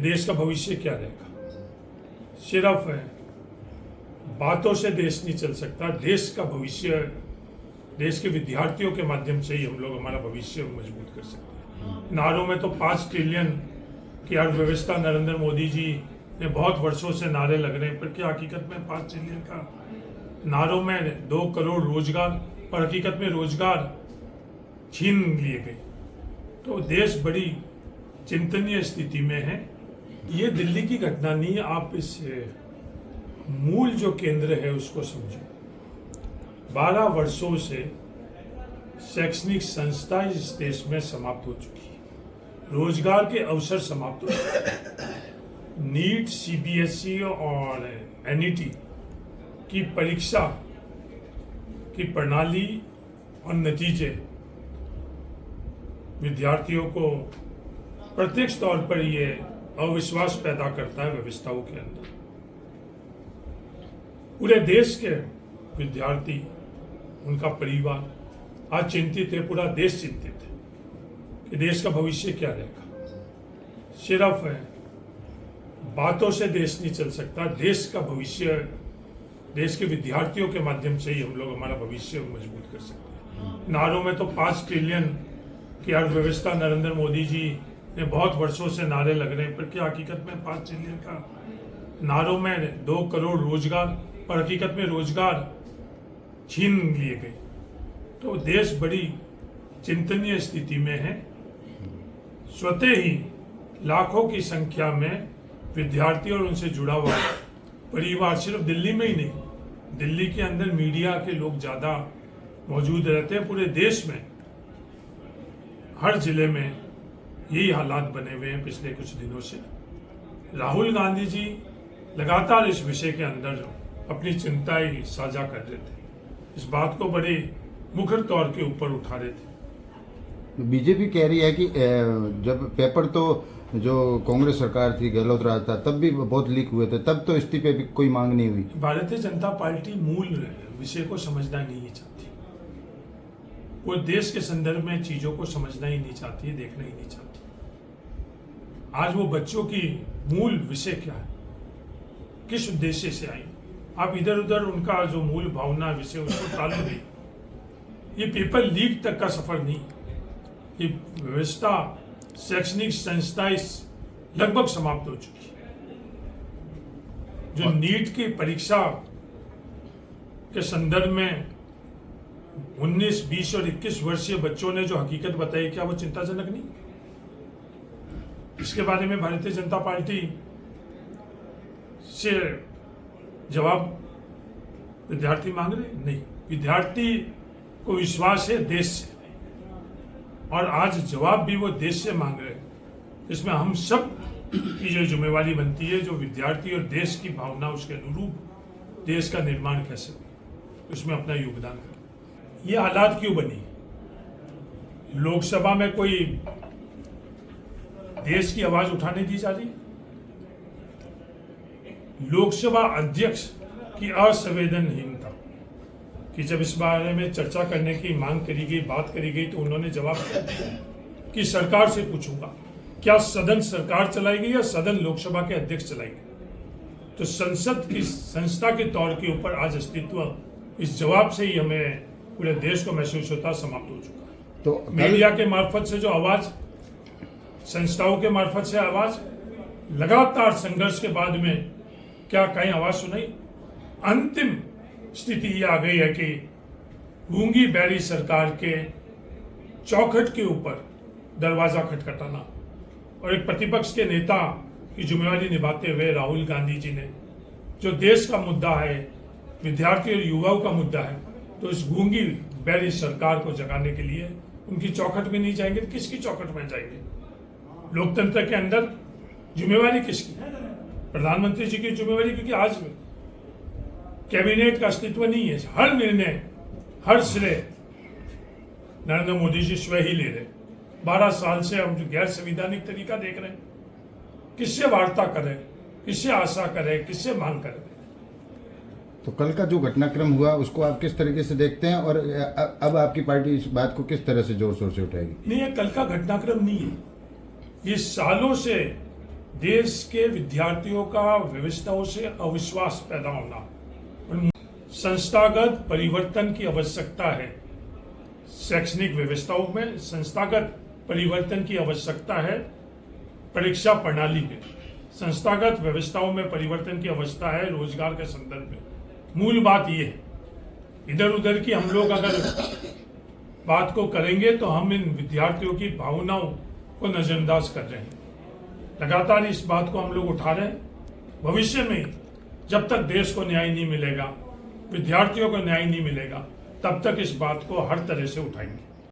कि देश का भविष्य क्या रहेगा। सिर्फ बातों से देश नहीं चल सकता। देश का भविष्य देश के विद्यार्थियों के माध्यम से ही हम लोग हमारा भविष्य मजबूत कर सकते हैं। नारों में तो 5 ट्रिलियन की अर्थव्यवस्था नरेंद्र मोदी जी ने बहुत वर्षों से नारे लग रहे हैं, पर क्या हकीकत में 5 ट्रिलियन का नारों में 2 करोड़ रोजगार, पर हकीकत में रोजगार छीन लिए गए। तो देश बड़ी चिंतनीय स्थिति में है। ये दिल्ली की घटना नहीं है, आप इस मूल जो केंद्र है उसको समझो। 12 वर्षों से शैक्षणिक संस्था इस देश में समाप्त हो चुकी है, रोजगार के अवसर समाप्त हो चुके हैं। नीट, सीबीएसई और एनईटी की परीक्षा की प्रणाली और नतीजे विद्यार्थियों को प्रत्यक्ष तौर पर ये अविश्वास पैदा करता है व्यवस्थाओं के अंदर। पूरे देश के विद्यार्थी, उनका परिवार आज चिंतित है, पूरा देश चिंतित है कि देश का भविष्य क्या रहेगा। सिर्फ बातों से देश नहीं चल सकता। देश का भविष्य देश के विद्यार्थियों के माध्यम से ही हम लोग हमारा भविष्य मजबूत कर सकते हैं। नारों में तो 5 ट्रिलियन की अर्थव्यवस्था नरेंद्र मोदी जी ने बहुत वर्षों से नारे लग रहे हैं, पर क्या हकीकत में 5 ट्रिलियन का नारों में 2 करोड़ रोजगार, पर हकीकत में रोजगार छीन लिए गए। तो देश बड़ी चिंतनीय स्थिति में है। स्वतः ही लाखों की संख्या में विद्यार्थी और उनसे जुड़ा हुआ परिवार, सिर्फ दिल्ली में ही नहीं, दिल्ली के अंदर मीडिया के लोग ज्यादा मौजूद रहते हैं। पूरे देश में हर जिले में यही हालात बने हुए हैं पिछले कुछ दिनों से। राहुल गांधी जी लगातार इस विषय के अंदर अपनी चिंताएं साझा कर रहे थे, इस बात को बड़े मुखर तौर के ऊपर उठा रहे थे। बीजेपी कह रही है कि जब पेपर तो जो कांग्रेस सरकार थी, गहलोत राज था, तब भी बहुत लीक हुए थे, तब तो इस्तीफे की कोई मांग नहीं हुई। भारतीय जनता पार्टी मूल विषय को समझना नहीं चाहती, वो देश के संदर्भ में चीजों को समझना ही नहीं चाहती है, देखना ही नहीं चाहती। आज वो बच्चों की मूल विषय क्या है, किस उद्देश्य से आई, आप इधर उधर उनका जो मूल भावना विषय उसको टालो नहीं। ये पेपर लीक तक का सफर नहीं, ये व्यवस्था शैक्षणिक संस्थाएं लगभग समाप्त हो चुकी है। जो नीट की परीक्षा के संदर्भ में 19, 20 और 21 वर्षीय बच्चों ने जो हकीकत बताई, क्या वो चिंताजनक नहीं? इसके बारे में भारतीय जनता पार्टी से जवाब विद्यार्थी मांग रहे? नहीं, विद्यार्थी को विश्वास है देश से, और आज जवाब भी वो देश से मांग रहे हैं। इसमें हम सब की जो जिम्मेवारी बनती है, जो विद्यार्थी और देश की भावना उसके अनुरूप देश का निर्माण कैसे हो, उसमें अपना योगदान करें। ये हालात क्यों बनी? लोकसभा में कोई देश की आवाज उठाने दी जा रही? लोकसभा अध्यक्ष की असंवेदनहीनता कि जब इस बारे में चर्चा करने की मांग करी गई, बात करी गई, तो उन्होंने जवाब दिया कि सरकार से पूछूंगा, क्या सदन सरकार चलाएगी या सदन लोकसभा के अध्यक्ष चलाएंगे? तो संसद की संस्था के तौर के ऊपर आज अस्तित्व इस जवाब से ही हमें पूरे देश को महसूस होता समाप्त हो चुका है। तो मीडिया के मार्फत से जो आवाज, संस्थाओं के मार्फत से आवाज, लगातार संघर्ष के बाद में क्या कहीं आवाज सुनाई? अंतिम स्थिति ये आ गई है कि गूंगी बैरी सरकार के चौखट के ऊपर दरवाजा खटखटाना, और एक प्रतिपक्ष के नेता की जिम्मेवारी निभाते हुए राहुल गांधी जी ने, जो देश का मुद्दा है, विद्यार्थी और युवाओं का मुद्दा है, तो इस गूंगी बैरी सरकार को जगाने के लिए उनकी चौखट में नहीं जाएंगे तो किसकी चौखट में जाएंगे? लोकतंत्र के अंदर जिम्मेवारी किसकी? प्रधानमंत्री जी की जिम्मेवारी, क्योंकि आज कैबिनेट का अस्तित्व नहीं है। हर निर्णय, हर श्रेय नरेंद्र मोदी जी स्वयं ही ले रहे। 12 साल से हम जो गैर संवैधानिक तरीका देख रहे हैं, किससे वार्ता करें, किससे आशा करें, किससे मांग करें? तो कल का जो घटनाक्रम हुआ उसको आप किस तरीके से देखते हैं, और अब आपकी पार्टी इस बात को किस तरह से जोर शोर से उठाएगी? नहीं, ये कल का घटनाक्रम नहीं है, ये सालों से देश के विद्यार्थियों का व्यवस्थाओं से अविश्वास पैदा होना, संस्थागत परिवर्तन की आवश्यकता है। शैक्षणिक व्यवस्थाओं में संस्थागत परिवर्तन की आवश्यकता है। परीक्षा प्रणाली में संस्थागत व्यवस्थाओं में परिवर्तन की आवश्यकता है। रोजगार के संदर्भ में मूल बात यह है, इधर उधर की हम लोग अगर बात को करेंगे तो हम इन विद्यार्थियों की भावनाओं को नजरअंदाज कर रहे हैं। लगातार इस बात को हम लोग उठा रहे हैं। भविष्य में जब तक देश को न्याय नहीं मिलेगा, विद्यार्थियों को न्याय नहीं मिलेगा, तब तक इस बात को हर तरह से उठाएंगे।